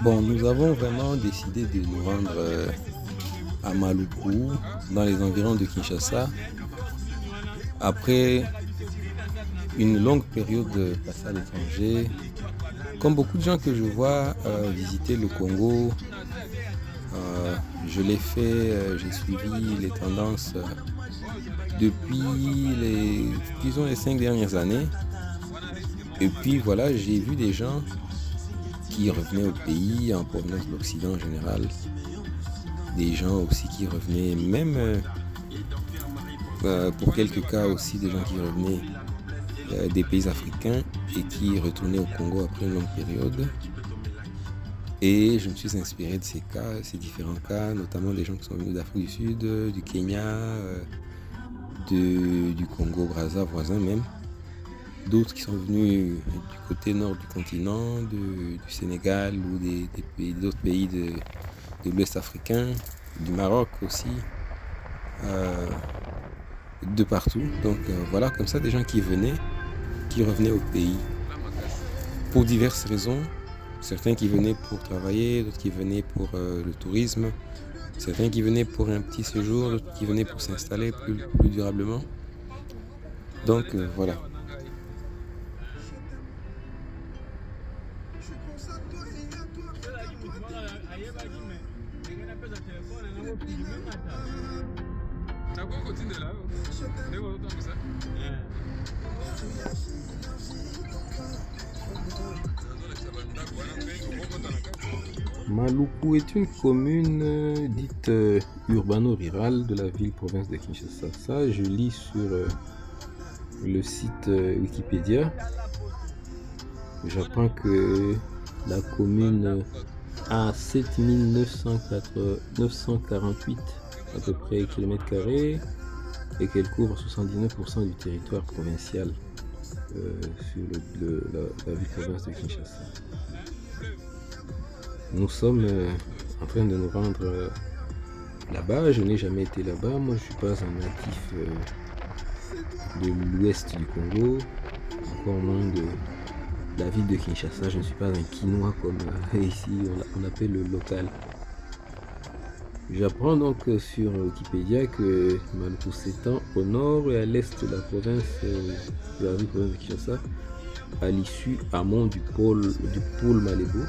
Bon, nous avons vraiment décidé de nous rendre à Maluku, dans les environs de Kinshasa, après une longue période passée à l'étranger. Comme beaucoup de gens que je vois visiter le Congo, je l'ai fait, j'ai suivi les tendances depuis disons les 5 dernières années. Et puis voilà, j'ai vu des gens qui revenaient au pays en provenance de l'Occident en général. Des gens aussi qui revenaient, même pour quelques cas aussi, des gens qui revenaient des pays africains et qui retournaient au Congo après une longue période. Et je me suis inspiré de ces cas, ces différents cas, notamment des gens qui sont venus d'Afrique du Sud, du Kenya, du Congo-Brazza voisin même. D'autres qui sont venus du côté nord du continent, du Sénégal ou d'autres pays de l'Ouest africain, du Maroc aussi, de partout. Donc voilà, comme ça, des gens qui revenaient au pays pour diverses raisons. Certains qui venaient pour travailler, d'autres qui venaient pour le tourisme, certains qui venaient pour un petit séjour, d'autres qui venaient pour s'installer plus durablement. Donc voilà. Maluku est une commune dite urbano-rurale de la ville-province de Kinshasa. Ça, je lis sur le site Wikipédia. J'apprends que la commune a 7948 à peu près kilomètres carrés et qu'elle couvre 79% du territoire provincial sur la ville-province de Kinshasa. Nous sommes en train de nous rendre là-bas. Je n'ai jamais été là-bas. Moi, je ne suis pas un natif de l'ouest du Congo, encore moins de la ville de Kinshasa. Je ne suis pas un Quinois comme ici on appelle le local. J'apprends donc sur Wikipédia que Maluku s'étend au nord et à l'est de la province de la ville-province de Kinshasa, à l'issue amont du pôle Malébo,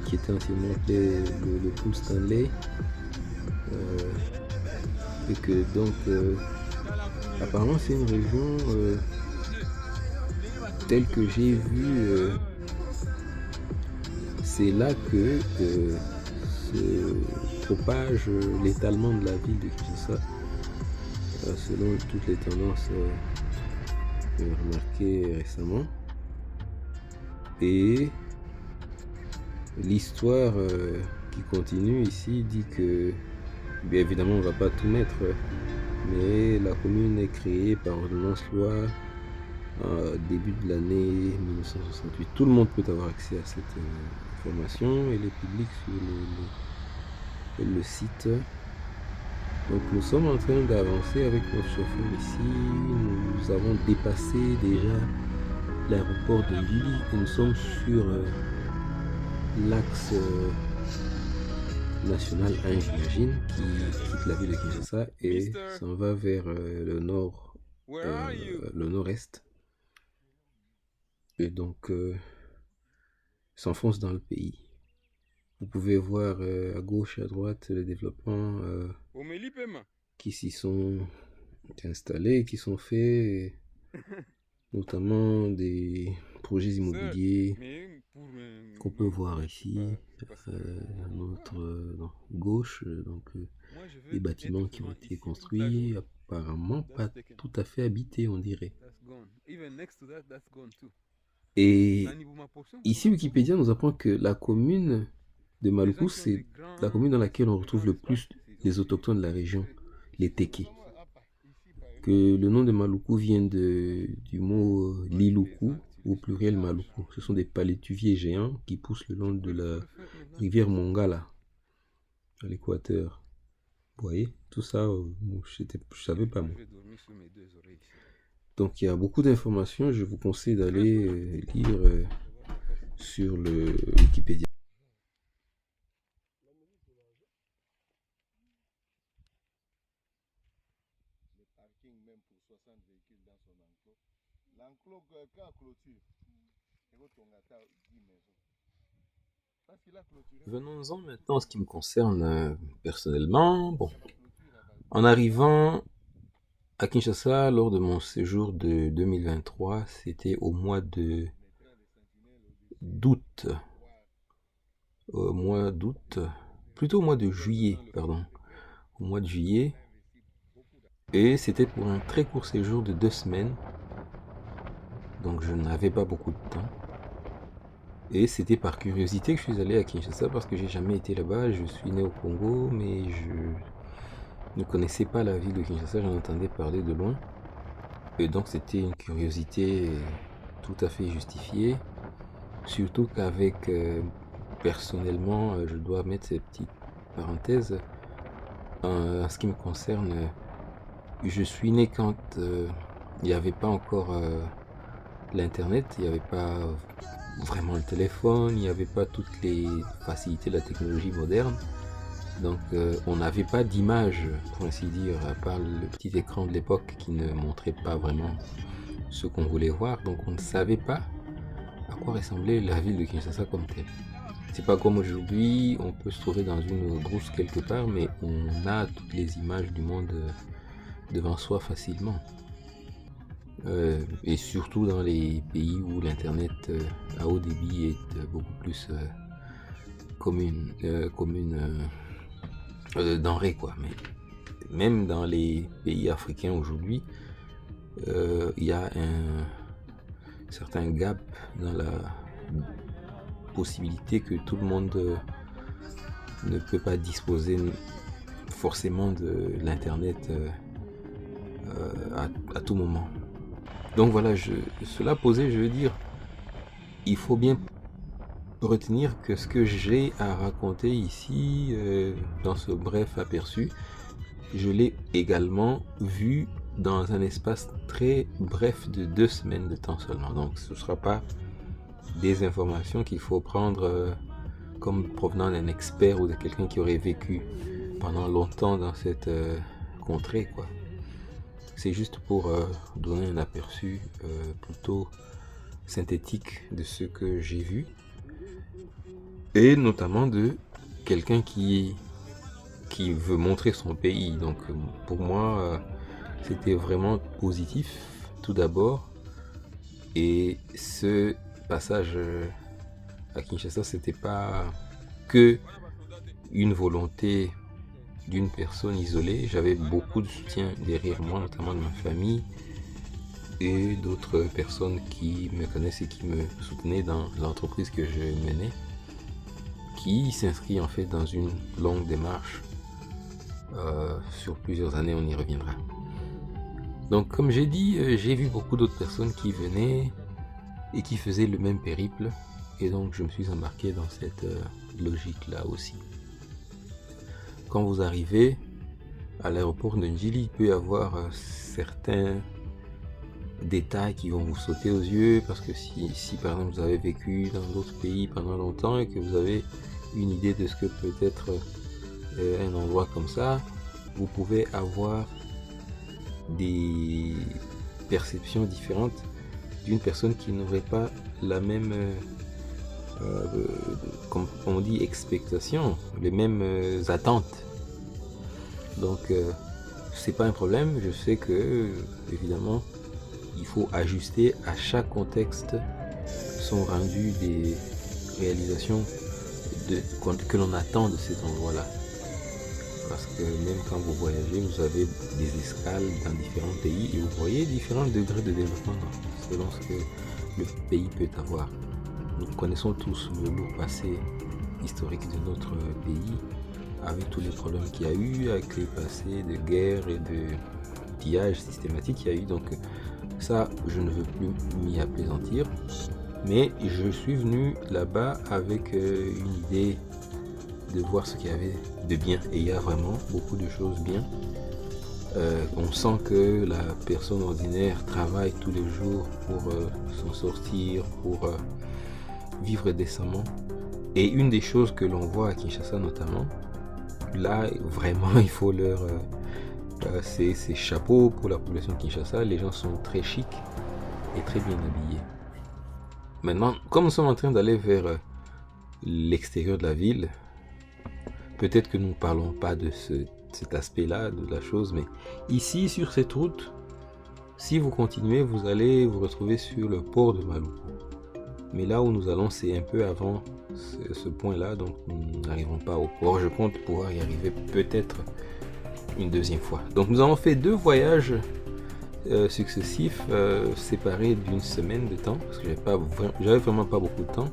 qui était anciennement appelé le pôle Stanley, et que donc apparemment c'est une région telle que j'ai vu, c'est là que se propage l'étalement de la ville de Kinshasa, selon toutes les tendances remarquées récemment. Et l'histoire qui continue ici dit que, bien évidemment on ne va pas tout mettre, mais la commune est créée par ordonnance loi début de l'année 1968. Tout le monde peut avoir accès à cette information, elle est publique sur le site. Donc nous sommes en train d'avancer avec notre chauffeur ici. Nous avons dépassé déjà l'aéroport de Lille et nous sommes sur l'axe national 1, j'imagine, qui quitte la ville de Kinshasa et s'en va vers le nord-est. Et donc s'enfonce dans le pays. Vous pouvez voir à gauche et à droite les développements qui s'y sont installés, qui sont faits, notamment des projets immobiliers qu'on peut voir ici. À notre gauche, des bâtiments qui ont été construits, apparemment pas tout à fait habités, on dirait. Et ici, Wikipédia nous apprend que la commune de Maluku, c'est la commune dans laquelle on retrouve le plus les autochtones de la région, les Teke. Que le nom de Maluku vient du mot Liluku, au pluriel Maluku. Ce sont des palétuviers géants qui poussent le long de la rivière Mongala, à l'équateur. Vous voyez, tout ça, je savais pas moi. Donc il y a beaucoup d'informations, je vous conseille d'aller lire sur le Wikipédia. Même pour 60 véhicules dans son enclos. L'enclos, quand clôture, Venons-en maintenant à ce qui me concerne personnellement. Bon, en arrivant à Kinshasa lors de mon séjour de 2023, c'était au mois d'août. Plutôt au mois de juillet, pardon. Au mois de juillet. Et c'était pour un très court séjour de 2 semaines. Donc je n'avais pas beaucoup de temps. Et c'était par curiosité que je suis allé à Kinshasa parce que j'ai jamais été là-bas. Je suis né au Congo, mais je ne connaissais pas la ville de Kinshasa, j'en entendais parler de loin. Et donc c'était une curiosité tout à fait justifiée. Surtout qu'avec, personnellement, je dois mettre cette petite parenthèse. En ce qui me concerne, je suis né quand il n'y avait pas encore l'internet, il n'y avait pas vraiment le téléphone, il n'y avait pas toutes les facilités de la technologie moderne. Donc on n'avait pas d'image, pour ainsi dire, à part le petit écran de l'époque qui ne montrait pas vraiment ce qu'on voulait voir. Donc on ne savait pas à quoi ressemblait la ville de Kinshasa comme telle. C'est pas comme aujourd'hui, on peut se trouver dans une brousse quelque part, mais on a toutes les images du monde devant soi facilement. Et surtout dans les pays où l'internet à haut débit est beaucoup plus commune denrée, quoi. Mais même dans les pays africains aujourd'hui, il y a un certain gap dans la possibilité que tout le monde ne peut pas disposer forcément de l'internet à tout moment. Donc voilà, cela posé, je veux dire, il faut bien retenir que ce que j'ai à raconter ici, dans ce bref aperçu, je l'ai également vu dans un espace très bref de 2 semaines de temps seulement. Donc ce ne sera pas des informations qu'il faut prendre comme provenant d'un expert ou de quelqu'un qui aurait vécu pendant longtemps dans cette contrée, quoi. C'est juste pour donner un aperçu plutôt synthétique de ce que j'ai vu. Et notamment de quelqu'un qui veut montrer son pays. Donc pour moi, c'était vraiment positif tout d'abord. Et ce passage à Kinshasa, c'était pas que une volonté d'une personne isolée. J'avais beaucoup de soutien derrière moi, notamment de ma famille et d'autres personnes qui me connaissent et qui me soutenaient dans l'entreprise que je menais, qui s'inscrit en fait dans une longue démarche sur plusieurs années, on y reviendra. Donc comme j'ai dit, j'ai vu beaucoup d'autres personnes qui venaient et qui faisaient le même périple, et donc je me suis embarqué dans cette logique là aussi. Quand vous arrivez à l'aéroport de Njili, il peut y avoir certains détails qui vont vous sauter aux yeux, parce que si par exemple vous avez vécu dans d'autres pays pendant longtemps et que vous avez une idée de ce que peut être un endroit comme ça, vous pouvez avoir des perceptions différentes d'une personne qui n'aurait pas la même comme on dit expectation, les mêmes attentes. Donc c'est pas un problème. Je sais que évidemment il faut ajuster à chaque contexte sont rendues des réalisations que l'on attend de cet endroit-là. Parce que même quand vous voyagez, vous avez des escales dans différents pays et vous voyez différents degrés de développement selon ce que le pays peut avoir. Nous connaissons tous le lourd passé historique de notre pays, avec tous les problèmes qu'il y a eu, avec les passés de guerre et de pillage systématique qu'il y a eu. Donc ça, je ne veux plus m'y apaisantir. Mais je suis venu là-bas avec une idée de voir ce qu'il y avait de bien. Et il y a vraiment beaucoup de choses bien. On sent que la personne ordinaire travaille tous les jours pour s'en sortir, pour vivre décemment. Et une des choses que l'on voit à Kinshasa notamment, là vraiment il faut leur... c'est chapeau pour la population de Kinshasa, les gens sont très chics et très bien habillés. Maintenant, comme nous sommes en train d'aller vers l'extérieur de la ville, peut-être que nous ne parlons pas de cet aspect-là de la chose, mais ici sur cette route, si vous continuez, vous allez vous retrouver sur le port de Maluku. Mais là où nous allons, c'est un peu avant ce point-là, donc nous n'arrivons pas au port. Je compte pouvoir y arriver peut-être une deuxième fois. Donc nous avons fait 2 voyages successifs, séparés d'une semaine de temps, parce que j'avais vraiment pas beaucoup de temps.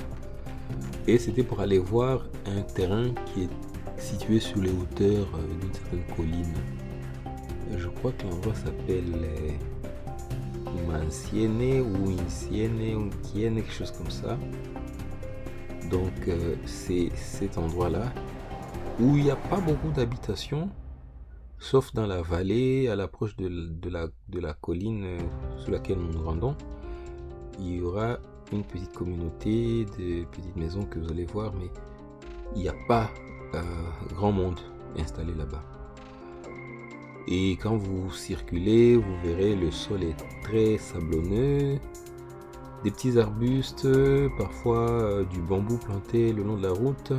Et c'était pour aller voir un terrain qui est situé sur les hauteurs d'une certaine colline. Je crois que l'endroit s'appelle Mancienne ou Incienne ou Kienne, quelque chose comme ça. Donc c'est cet endroit-là où il n'y a pas beaucoup d'habitations, sauf dans la vallée, à l'approche de la colline sur laquelle nous nous rendons. Il y aura une petite communauté de petites maisons que vous allez voir, mais il n'y a pas grand monde installé là-bas. Et quand vous circulez, vous verrez le sol est très sablonneux, des petits arbustes, parfois du bambou planté le long de la route,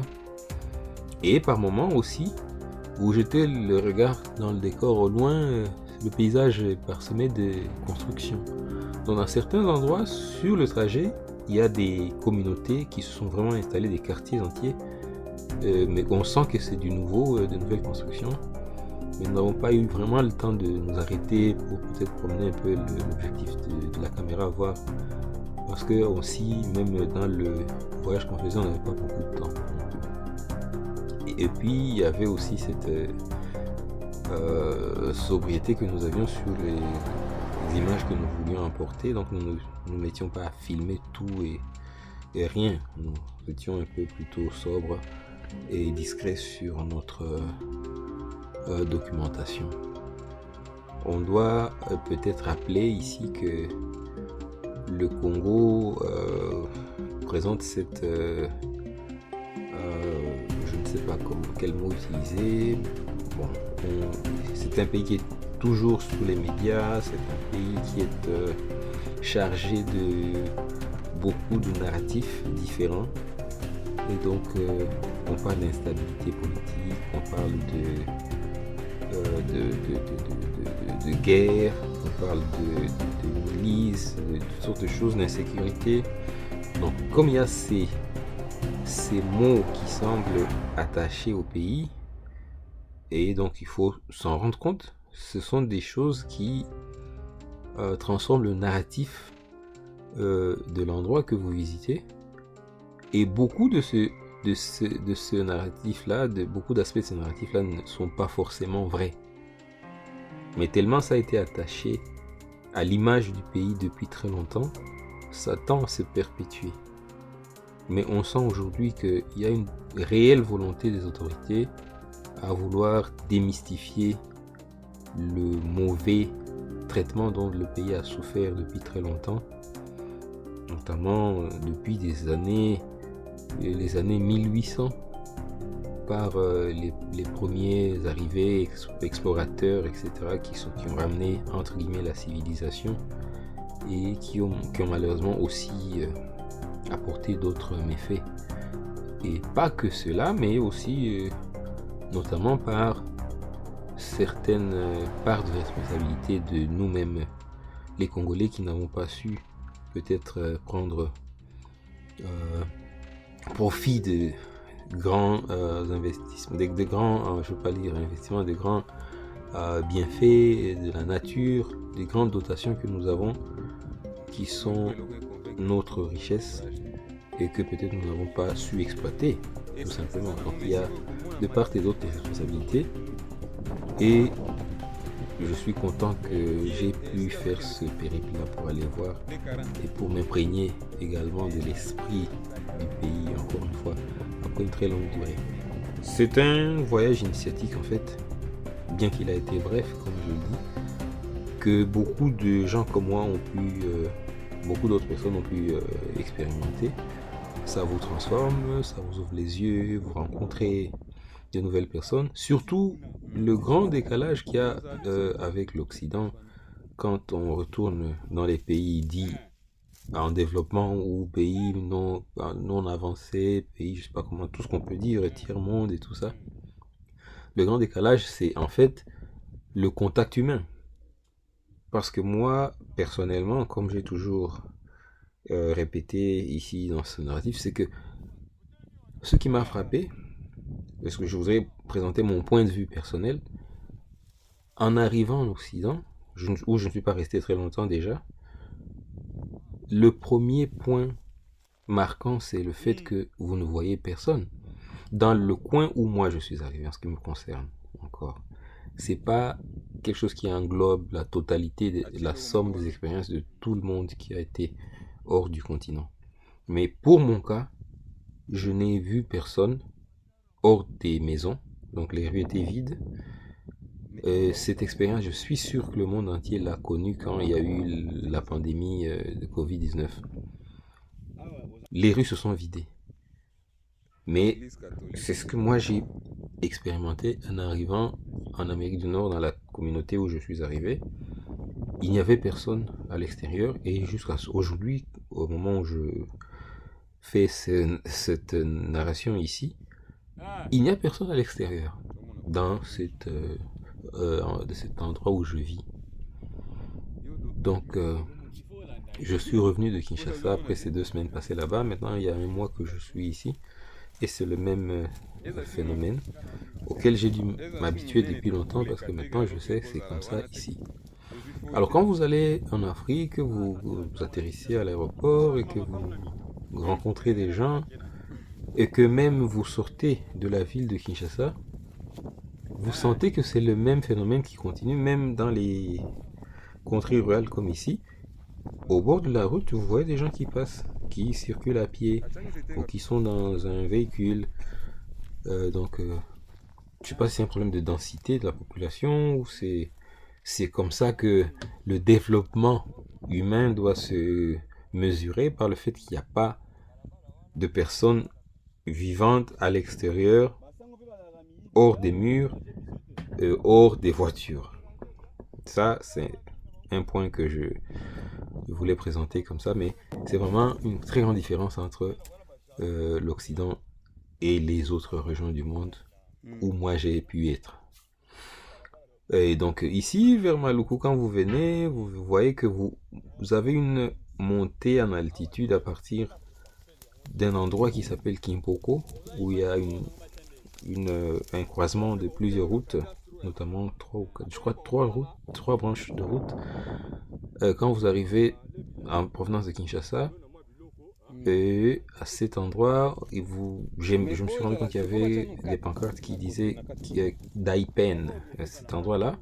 et par moments aussi, vous jetez le regard dans le décor au loin, le paysage est parsemé de constructions. Donc dans certains endroits sur le trajet, il y a des communautés qui se sont vraiment installées, des quartiers entiers, mais on sent que c'est du nouveau, de nouvelles constructions. Mais nous n'avons pas eu vraiment le temps de nous arrêter pour peut-être promener un peu l'objectif de la caméra, voir. Parce que aussi, même dans le voyage qu'on faisait, on n'avait pas beaucoup de temps. Et puis, il y avait aussi cette sobriété que nous avions sur les images que nous voulions emporter. Donc, nous ne mettions pas à filmer tout et rien. Nous étions un peu plutôt sobres et discrets sur notre documentation. On doit peut-être rappeler ici que le Congo présente cette je ne sais pas quel mot utiliser. Bon, c'est un pays qui est toujours sous les médias, c'est un pays qui est chargé de beaucoup de narratifs différents. Et donc on parle d'instabilité politique, on parle de guerre, on parle de milices, de toutes sortes de choses, d'insécurité. Donc comme il y a ces mots qui semblent attachés au pays, et donc il faut s'en rendre compte, ce sont des choses qui transforment le narratif de l'endroit que vous visitez. Et beaucoup de ce narratif-là, beaucoup d'aspects de ce narratif-là ne sont pas forcément vrais. Mais tellement ça a été attaché à l'image du pays depuis très longtemps, ça tend à se perpétuer. Mais on sent aujourd'hui qu'il y a une réelle volonté des autorités à vouloir démystifier le mauvais traitement dont le pays a souffert depuis très longtemps, notamment depuis les années 1800, par les premiers arrivés, explorateurs, etc., qui ont ramené entre guillemets la civilisation et qui ont malheureusement aussi apporté d'autres méfaits. Et pas que cela, mais aussi notamment par certaines parts de responsabilité de nous-mêmes, les Congolais, qui n'avons pas su peut-être prendre profit grands investissements, de grands, je ne veux pas dire investissements, de grands bienfaits de la nature, des grandes dotations que nous avons qui sont notre richesse et que peut-être nous n'avons pas su exploiter, tout simplement. Donc il y a de part et d'autre des responsabilités et je suis content que j'ai pu faire ce périple-là pour aller voir et pour m'imprégner également de l'esprit du pays, encore une fois, après une très longue durée. C'est un voyage initiatique en fait, bien qu'il a été bref, comme je le dis, que beaucoup de gens comme moi ont pu, beaucoup d'autres personnes ont pu expérimenter. Ça vous transforme, ça vous ouvre les yeux, vous rencontrez de nouvelles personnes. Surtout le grand décalage qu'il y a avec l'Occident quand on retourne dans les pays dits en développement ou pays non avancés, pays, je sais pas comment, tout ce qu'on peut dire, tiers-monde et tout ça. Le grand décalage, c'est en fait le contact humain. Parce que moi, personnellement, comme j'ai toujours répété ici dans ce narratif, c'est que ce qui m'a frappé, parce que je voudrais présenter mon point de vue personnel, en arrivant en Occident, où je ne suis pas resté très longtemps déjà, le premier point marquant, c'est le fait que vous ne voyez personne. Dans le coin où moi je suis arrivé, en ce qui me concerne encore, c'est pas quelque chose qui englobe la totalité, la somme des expériences de tout le monde qui a été hors du continent. Mais pour mon cas, je n'ai vu personne hors des maisons, donc les rues étaient vides. Cette expérience, je suis sûr que le monde entier l'a connue quand il y a eu la pandémie de Covid-19. Les rues se sont vidées. Mais c'est ce que moi j'ai expérimenté en arrivant en Amérique du Nord, dans la communauté où je suis arrivé. Il n'y avait personne à l'extérieur et jusqu'à aujourd'hui, au moment où je fais cette narration ici, il n'y a personne à l'extérieur dans de cet endroit où je vis. Donc, je suis revenu de Kinshasa après ces 2 semaines passées là-bas. Maintenant, il y a un mois que je suis ici. Et c'est le même phénomène auquel j'ai dû m'habituer depuis longtemps parce que maintenant je sais que c'est comme ça ici. Alors quand vous allez en Afrique, vous atterrissez à l'aéroport et que vous rencontrez des gens et que même vous sortez de la ville de Kinshasa, vous sentez que c'est le même phénomène qui continue, même dans les contrées rurales comme ici. Au bord de la route, vous voyez des gens qui passent, qui circulent à pied ou qui sont dans un véhicule. Donc, je ne sais pas si c'est un problème de densité de la population ou c'est comme ça que le développement humain doit se mesurer par le fait qu'il n'y a pas de personnes vivantes à l'extérieur, hors des murs, hors des voitures. Ça, c'est un point que je voulais présenter comme ça, mais c'est vraiment une très grande différence entre l'Occident et les autres régions du monde où moi j'ai pu être. Et donc ici, vers Maluku, quand vous venez, vous voyez que vous avez une montée en altitude à partir d'un endroit qui s'appelle Kimpoko, où il y a un croisement de plusieurs routes, notamment 3 ou 4, je crois 3 branches de route. Quand vous arrivez en provenance de Kinshasa, et à cet endroit, je me suis rendu compte qu'il y avait des pancartes qui disaient Daipen. À cet endroit-là,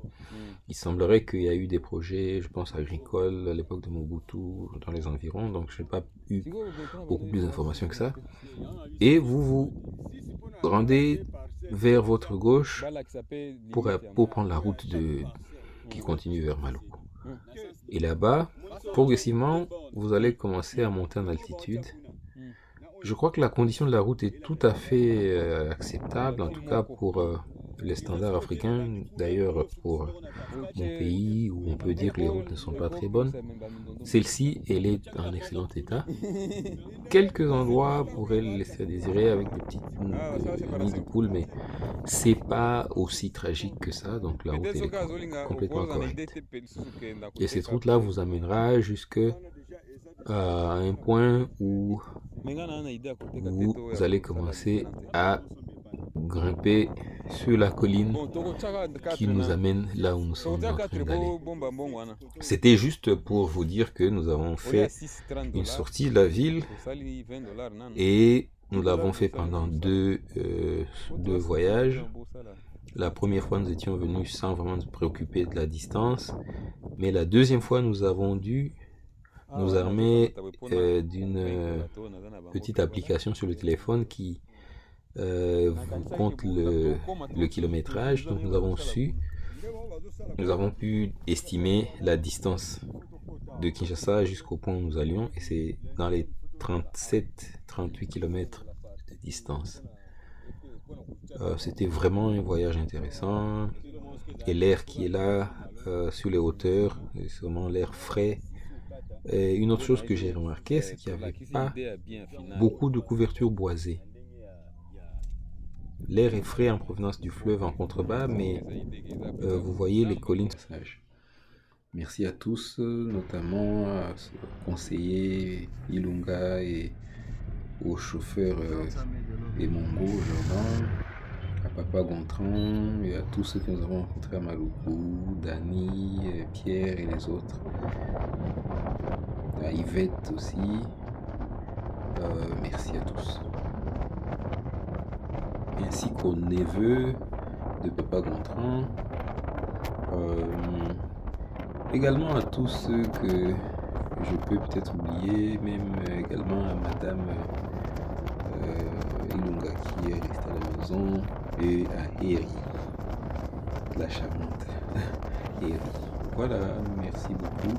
il semblerait qu'il y a eu des projets, je pense, agricoles à l'époque de Mobutu, dans les environs, donc je n'ai pas eu beaucoup plus d'informations que ça. Et vous vous rendez vers votre gauche pour prendre la route qui continue vers Maluku. Et là-bas, progressivement, vous allez commencer à monter en altitude. Je crois que la condition de la route est tout à fait acceptable, en tout cas pour les standards africains. D'ailleurs, pour mon pays, où on peut dire que les routes ne sont pas très bonnes, celle-ci, elle est en excellent état. Quelques endroits pourraient le laisser à désirer avec des petites nids de poules, mais c'est pas aussi tragique que ça, donc la route elle est complètement correcte. Et cette route-là vous amènera jusqu'à un point où vous allez commencer à grimper sur la colline qui nous amène là où nous sommes en train d'aller. C'était juste pour vous dire que nous avons fait une sortie de la ville et nous l'avons fait pendant deux voyages. La première fois, nous étions venus sans vraiment nous préoccuper de la distance, mais la deuxième fois, nous avons dû nous armer d'une petite application sur le téléphone qui vous compte le kilométrage. Donc nous avons pu estimer la distance de Kinshasa jusqu'au point où nous allions, et c'est dans les 37-38 km de distance. C'était vraiment un voyage intéressant, et l'air qui est là sur les hauteurs, c'est vraiment l'air frais. Et une autre chose que j'ai remarqué, c'est qu'il n'y avait pas beaucoup de couverture boisée. L'air est frais en provenance du fleuve en contrebas, mais vous voyez les collines. Merci à tous, notamment au conseiller Ilunga et au chauffeur Emongo Jordan, à Papa Gontran et à tous ceux que nous avons rencontrés à Maluku, Dani, Pierre et les autres, à Yvette aussi. Merci à tous. Ainsi qu'au neveu de Papa Gontran. Également à tous ceux que je peux peut-être oublier, même également à Madame Ilunga qui est restée à la maison, et à Eri, la charmante Eri. Voilà, merci beaucoup.